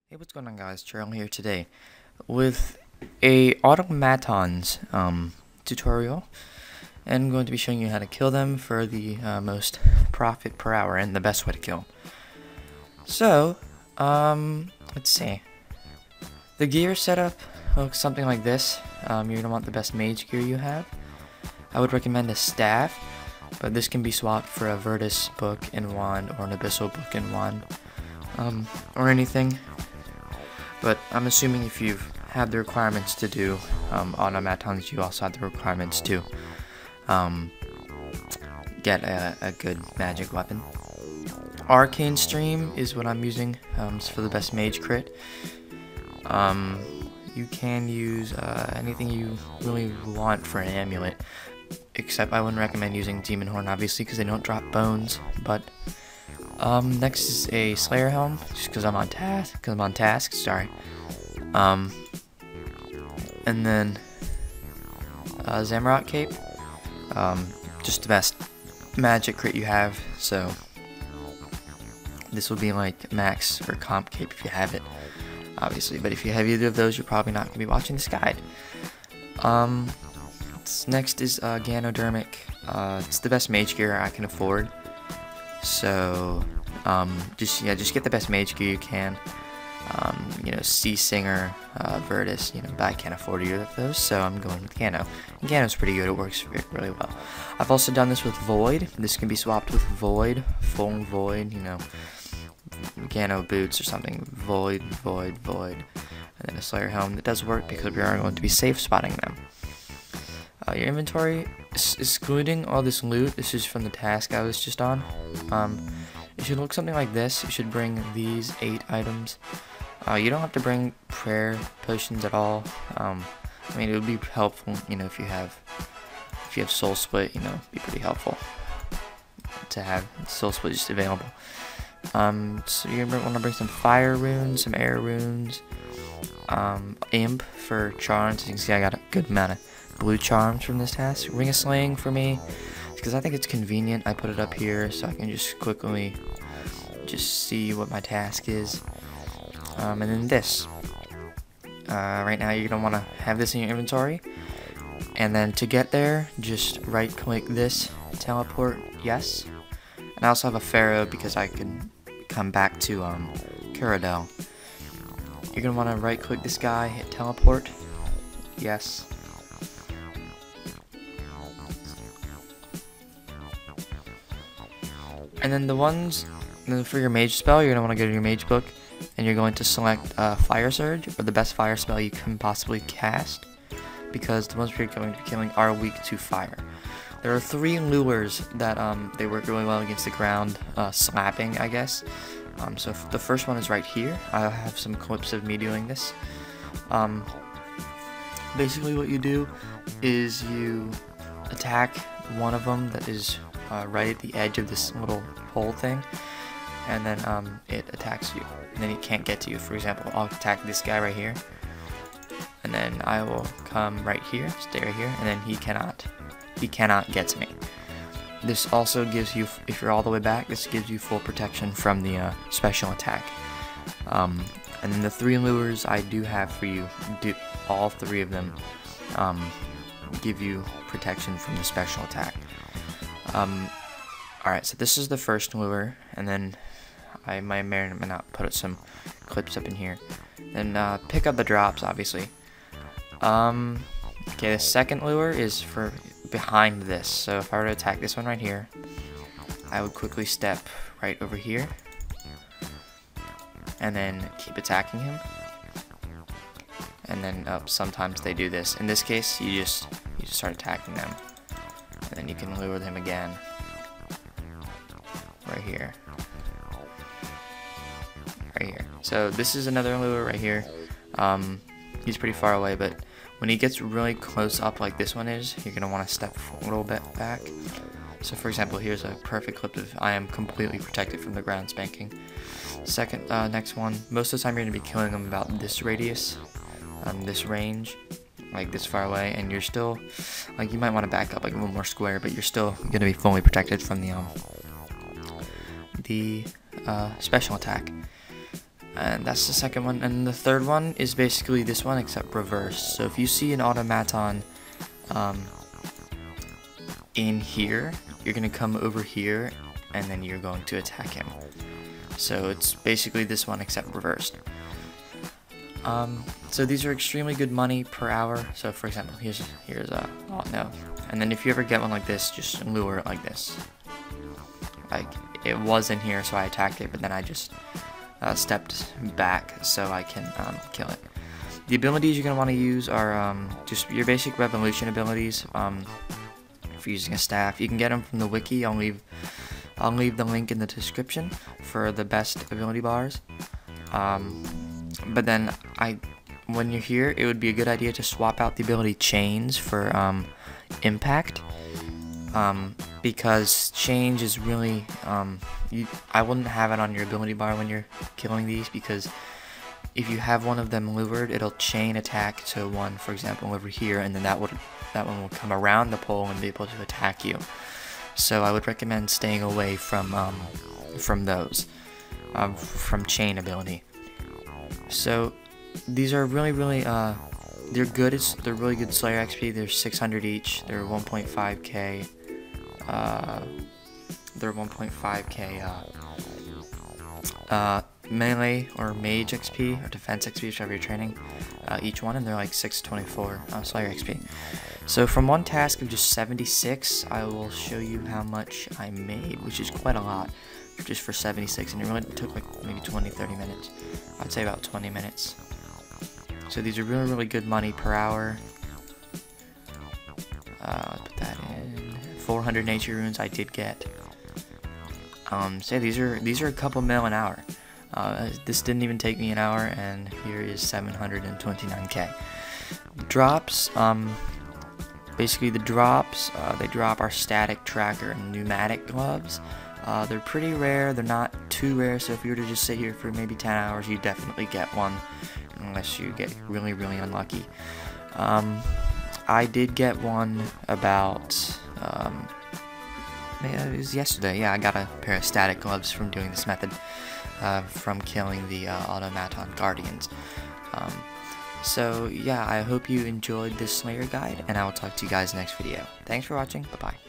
Hey, what's going on, guys? Charlie here today with a Automatons tutorial, and I'm going to be showing you how to kill them for the most profit per hour and the best way to kill. So, let's see. The gear setup looks something like this. You're gonna want the best mage gear you have. I would recommend a staff, but this can be swapped for a Virtus book and wand or an Abyssal book and wand, or anything. But I'm assuming if you've had the requirements to do Automatons, you also have the requirements to get a good magic weapon. Arcane Stream is what I'm using for the best mage crit. You can use anything you really want for an amulet, except I wouldn't recommend using Demon Horn, obviously, because they don't drop bones. But next is a Slayer Helm, just because I'm on task. Sorry. And then Zamrot Cape, just the best magic crit you have. So this will be like max or comp cape if you have it, obviously. But if you have either of those, you're probably not going to be watching this guide. Next is Ganodermic. It's the best mage gear I can afford. So, just get the best mage gear you can. Sea Singer, Virtus, but I can't afford either of those, so I'm going with Gano. Gano's pretty good, it works really well. I've also done this with Void. This can be swapped with Void, full Void, Gano boots or something. Void, and then a Slayer Helm. That does work because we are going to be safe spotting them. Your inventory, excluding all this loot, this is from the task I was just on. It should look something like this. You should bring these 8 items. You don't have to bring prayer potions at all. I mean, it would be helpful, if you have soul split, be pretty helpful to have soul split just available. So you're gonna want to bring some fire runes, some air runes, imp for charms. As you can see, I got a good amount of blue charms from this task. Ring of Slaying for me, because I think it's convenient. I put it up here so I can just quickly see what my task is. And then this. Right now you're going to want to have this in your inventory. And then to get there, just right click this, teleport, yes. And I also have a Pharaoh because I can come back to Caradel. You're going to want to right click this guy, hit teleport, yes. And then for your mage spell, you're going to want to go to your mage book, and you're going to select Fire Surge, or the best fire spell you can possibly cast, because the ones we're going to be killing are weak to fire. There are 3 lures that they work really well against the ground slapping, I guess. So the first one is right here. I have some clips of me doing this. Basically what you do is you attack one of them that is right at the edge of this little hole thing, and then it attacks you, and then it can't get to you. For example, I'll attack this guy right here, and then I will come right here, stay right here, and then he cannot get to me. This also gives you, if you're all the way back, this gives you full protection from the special attack. And then the 3 lures I do have for you, all 3 of them give you protection from the special attack. Alright, so this is the first lure, and then I may or may not put some clips up in here. Then pick up the drops, obviously. Okay, the second lure is for behind this. So if I were to attack this one right here, I would quickly step right over here, and then keep attacking him. And then sometimes they do this. In this case, you just start attacking them, and then you can lure them again. Right here. So this is another lure right here. He's pretty far away, but when he gets really close up like this one is, you're gonna want to step a little bit back. So for example, here's a perfect clip of I am completely protected from the ground spanking. Next one, most of the time you're gonna be killing them about this radius, this range, like this far away, and you're still, like, you might want to back up like a little more square, but you're still gonna be fully protected from the special attack. And that's the second one. And the third one is basically this one except reversed. So if you see an automaton in here, you're going to come over here and then you're going to attack him. So it's basically this one except reversed. So these are extremely good money per hour. So for example, here's a, oh no. And then if you ever get one like this, just lure it like this. Like, it was in here, so I attacked it, but then I just stepped back so I can kill it. The abilities you're going to want to use are just your basic revolution abilities. If you're using a staff, you can get them from the wiki. I'll leave the link in the description for the best ability bars. But then when you're here, it would be a good idea to swap out the ability chains for impact, because change is really I wouldn't have it on your ability bar when you're killing these, because if you have one of them lured, it'll chain attack to one, for example, over here, and then that one will come around the pole and be able to attack you. So I would recommend staying away from those, from chain ability. So these are really they're good. They're really good Slayer XP. They're 600 each. They're 1.5k. They're 1.5k melee or mage XP or defense XP, whichever you're training, each one, and they're like 624 Slayer XP. So from one task of just 76, I will show you how much I made, which is quite a lot, just for 76, and it really took like maybe 20-30 minutes. I'd say about 20 minutes. So these are really good money per hour. Let's put that in. 400 nature runes I did get. So these are a couple mil an hour. This didn't even take me an hour, and here is 729k. Drops. Basically the drops. They drop our static tracker and pneumatic gloves. They're pretty rare. They're not too rare. So if you were to just sit here for maybe 10 hours, you definitely get one, unless you get really unlucky. I did get one about, it was yesterday. Yeah, I got a pair of static gloves from doing this method, from killing the Automaton Guardians. So yeah, I hope you enjoyed this Slayer guide, and I will talk to you guys next video. Thanks for watching. Bye-bye.